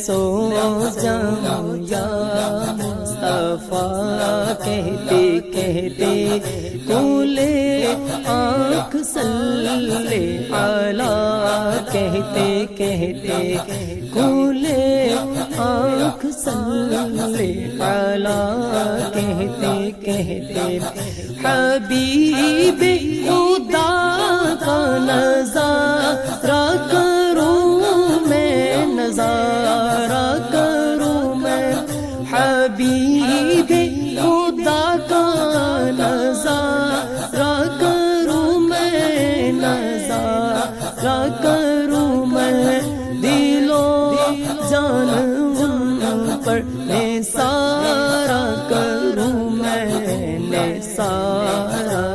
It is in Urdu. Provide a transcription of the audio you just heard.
سو جاؤں یا مصطفیٰ کہتے کہتے کھولے آنکھ صلی علی کہتے کہتے کھولے آنکھ صلی علی کہتے کہتے حبیب خدا کا نظارہ کروں میں نظارہ کروں میں حبیب خدا کا نظارہ کروں میں نظارہ کروں میں دل و جان پر نثارہ کروں میں نثارہ